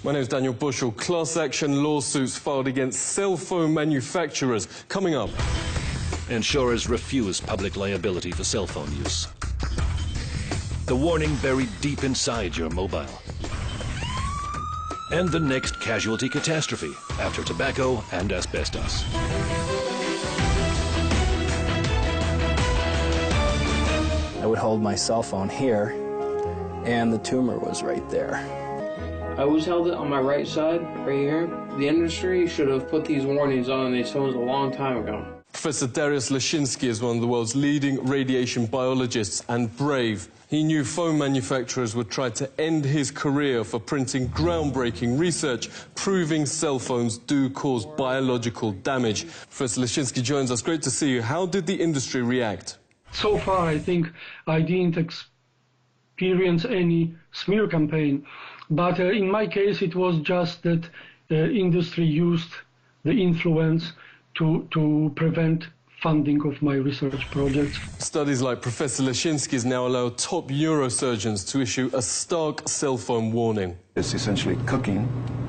My name is Daniel Bushell. Class action lawsuits filed against cell phone manufacturers. Coming up. Insurers refuse public liability for cell phone use. The warning buried deep inside your mobile. And the next casualty catastrophe after tobacco and asbestos. I would hold my cell phone here, and the tumor was right there. I always held it on my right side, right here. The industry should have put these warnings on these phones a long time ago. Professor Dariusz Leszczynski is one of the world's leading radiation biologists and brave. He knew phone manufacturers would try to end his career for printing groundbreaking research proving cell phones do cause biological damage. Professor Leszczynski joins us. Great to see you. How did the industry react? So far, I think I didn't experience any smear campaign. But in my case, it was just that the industry used the influence to prevent funding of my research projects. Studies like Professor Leszczynski's now allow top neurosurgeons to issue a stark cell phone warning. It's essentially cooking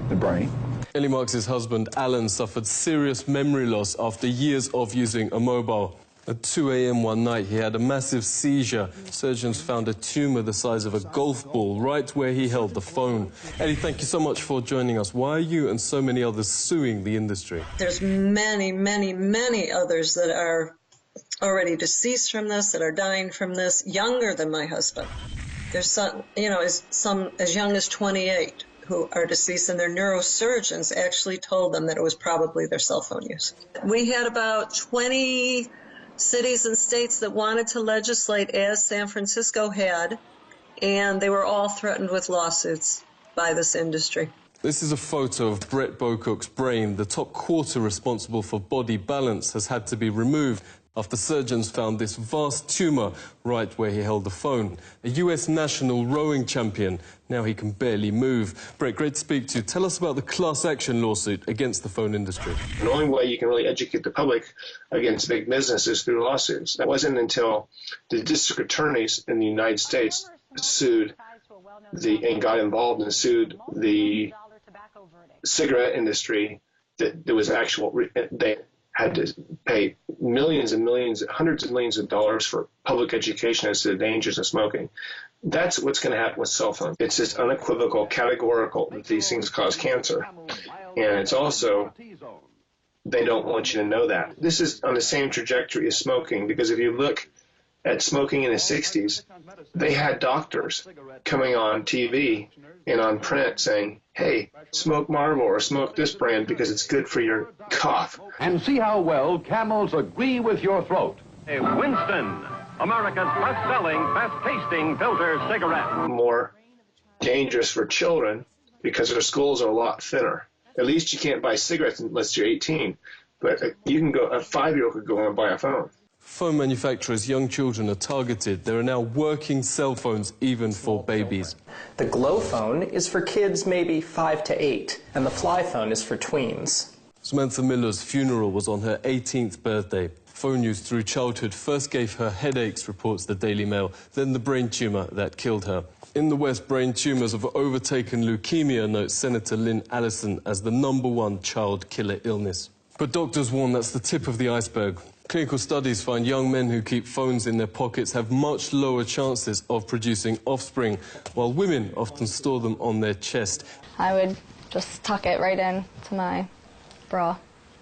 the brain. Ellie Marks' husband, Alan, suffered serious memory loss after years of using a mobile. At 2 a.m. one night, he had a massive seizure. Surgeons found a tumor the size of a golf ball right where he held the phone. Ellie, thank you so much for joining us. Why are you and so many others suing the industry? There's many, many, many others that are already deceased from this, that are dying from this, younger than my husband. There's some, some as young as 28 who are deceased, and their neurosurgeons actually told them that it was probably their cell phone use. We had about 20 cities and states that wanted to legislate as San Francisco had, and they were all threatened with lawsuits by this industry. This is a photo of Brett Bocook's brain. The top quarter responsible for body balance has had to be removed after surgeons found this vast tumor right where he held the phone. A US national rowing champion. Now he can barely move. Brett, great to speak to you. Tell us about the class action lawsuit against the phone industry. The only way you can really educate the public against big business is through lawsuits. That wasn't until the district attorneys in the United States sued and got involved and sued the cigarette industry that there was they had to pay millions and millions, hundreds of millions of dollars for public education as to the dangers of smoking. That's what's going to happen with cell phones. It's just unequivocal, categorical that these things cause cancer. And it's also, they don't want you to know that. This is on the same trajectory as smoking, because if you look at smoking in the 60s, they had doctors coming on TV and on print saying, hey, smoke Marlboro or smoke this brand because it's good for your cough. And see how well Camels agree with your throat. A Winston, America's best-selling, best-tasting filter cigarette. More dangerous for children because their schools are a lot thinner. At least you can't buy cigarettes unless you're 18, but you can go. A 5-year-old could go and buy a phone. Phone manufacturers' young children are targeted. There are now working cell phones even for babies. The Glow phone is for kids maybe 5 to 8, and the Fly phone is for tweens. Samantha Miller's funeral was on her 18th birthday. Phone use through childhood first gave her headaches, reports the Daily Mail, then the brain tumour that killed her. In the West, brain tumours have overtaken leukemia, notes Senator Lynn Allison, as the #1 child killer illness. But doctors warn that's the tip of the iceberg. Clinical studies find young men who keep phones in their pockets have much lower chances of producing offspring, while women often store them on their chest. I would just tuck it right in to my bra.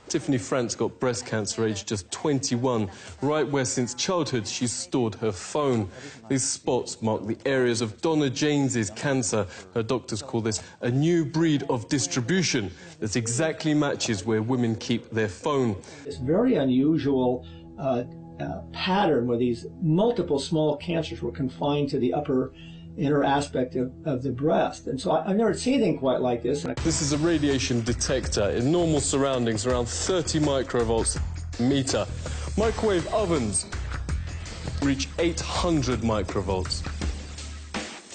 Tiffany France got breast cancer aged just 21, right where since childhood she's stored her phone. These spots mark the areas of Donna James's cancer. Her doctors call this a new breed of distribution that exactly matches where women keep their phone. It's very unusual pattern where these multiple small cancers were confined to the upper inner aspect of the breast. And so I've never seen anything quite like this. This is a radiation detector in normal surroundings, around 30 microvolts a meter. Microwave ovens reach 800 microvolts.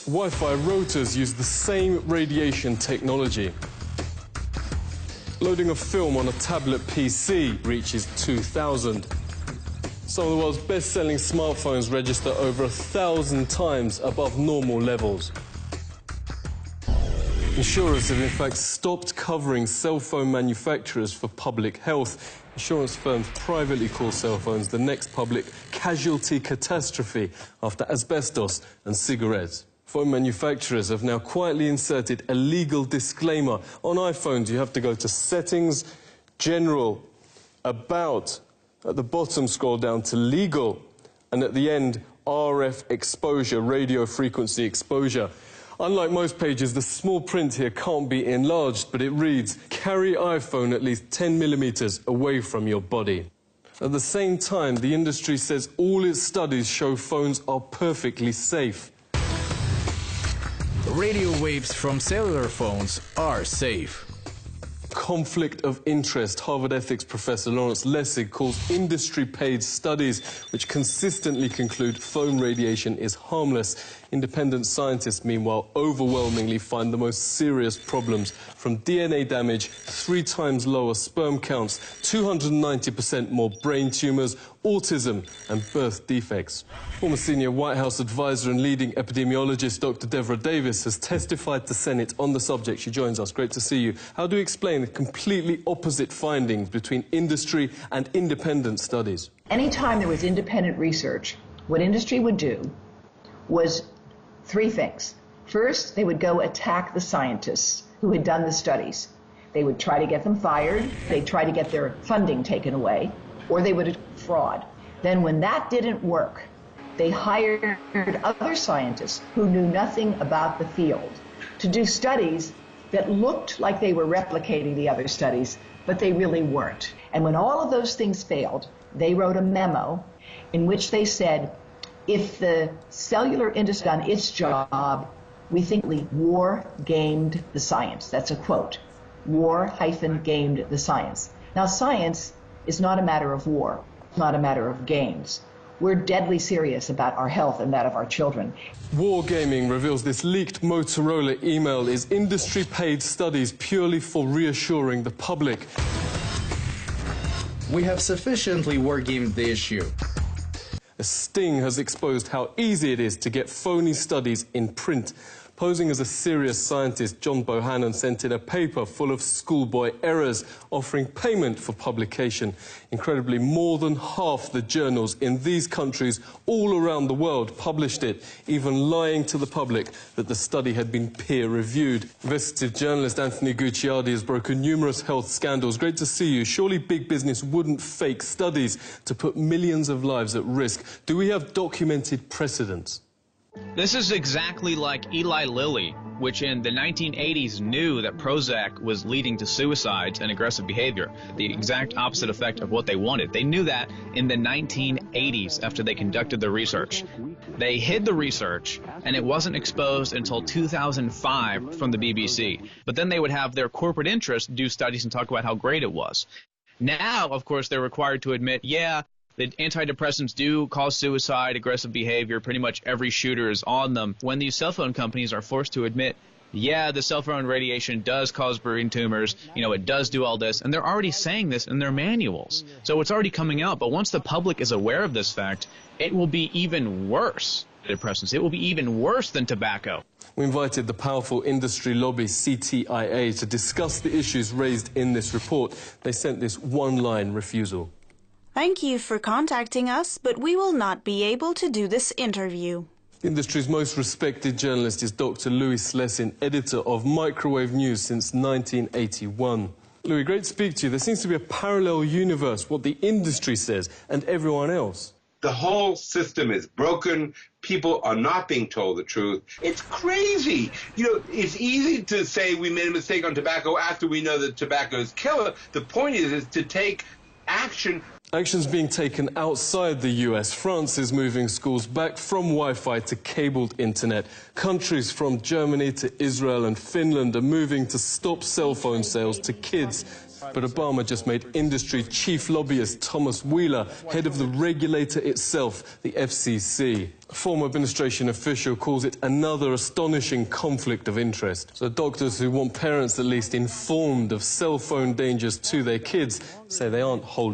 Wi-Fi routers use the same radiation technology. Loading a film on a tablet PC reaches 2,000. Some of the world's best-selling smartphones register over 1,000 times above normal levels. Insurers have in fact stopped covering cell phone manufacturers for public health. Insurance firms privately call cell phones the next public casualty catastrophe after asbestos and cigarettes. Phone manufacturers have now quietly inserted a legal disclaimer. On iPhones, you have to go to Settings, General, About. At the bottom, scroll down to Legal. And at the end, RF exposure, radio frequency exposure. Unlike most pages, the small print here can't be enlarged, but it reads, carry iPhone at least 10 millimeters away from your body. At the same time, the industry says all its studies show phones are perfectly safe. Radio waves from cellular phones are safe. Conflict of interest. Harvard ethics professor Lawrence Lessig calls industry-paid studies which consistently conclude phone radiation is harmless. Independent scientists, meanwhile, overwhelmingly find the most serious problems, from DNA damage, 3 times lower sperm counts, 290% more brain tumours, autism and birth defects. Former senior White House advisor and leading epidemiologist Dr. Devra Davis has testified to Senate on the subject. She joins us. Great to see you. How do you explain the completely opposite findings between industry and independent studies? Anytime there was independent research, what industry would do was 3 things. First, they would go attack the scientists who had done the studies. They would try to get them fired, they'd try to get their funding taken away, or they would fraud. Then when that didn't work, they hired other scientists who knew nothing about the field to do studies that looked like they were replicating the other studies, but they really weren't. And when all of those things failed, they wrote a memo in which they said, if the cellular industry done its job, we think we war-gamed the science. That's a quote. War-gamed the science. Now, science is not a matter of war, not a matter of games. We're deadly serious about our health and that of our children. Wargaming reveals this leaked Motorola email is industry-paid studies purely for reassuring the public. We have sufficiently wargamed the issue. Sting has exposed how easy it is to get phony studies in print. Posing as a serious scientist, John Bohannon sent in a paper full of schoolboy errors, offering payment for publication. Incredibly, more than half the journals in these countries all around the world published it, even lying to the public that the study had been peer-reviewed. Investigative journalist Anthony Gucciardi has broken numerous health scandals. Great to see you. Surely big business wouldn't fake studies to put millions of lives at risk. Do we have documented precedents? This is exactly like Eli Lilly, which in the 1980s knew that Prozac was leading to suicides and aggressive behavior, the exact opposite effect of what they wanted. They knew that in the 1980s after they conducted the research. They hid the research, and it wasn't exposed until 2005 from the BBC. But then they would have their corporate interests do studies and talk about how great it was. Now, of course, they're required to admit, yeah, the antidepressants do cause suicide, aggressive behavior. Pretty much every shooter is on them. When these cell phone companies are forced to admit, yeah, the cell phone radiation does cause brain tumors, it does do all this, and they're already saying this in their manuals. So it's already coming out, but once the public is aware of this fact, it will be even worse. Depressants. It will be even worse than tobacco. We invited the powerful industry lobby CTIA to discuss the issues raised in this report. They sent this one-line refusal. Thank you for contacting us, but we will not be able to do this interview. The industry's most respected journalist is Dr. Louis Slessin, editor of Microwave News since 1981. Louis, great to speak to you. There seems to be a parallel universe, what the industry says and everyone else. The whole system is broken. People are not being told the truth. It's crazy. It's easy to say we made a mistake on tobacco after we know that tobacco is killer. The point is to take action. Actions being taken outside the US. France is moving schools back from Wi-Fi to cabled internet. Countries from Germany to Israel and Finland are moving to stop cell phone sales to kids. But Obama just made industry chief lobbyist Thomas Wheeler head of the regulator itself, the FCC. A former administration official calls it another astonishing conflict of interest. So doctors who want parents at least informed of cell phone dangers to their kids say they aren't holding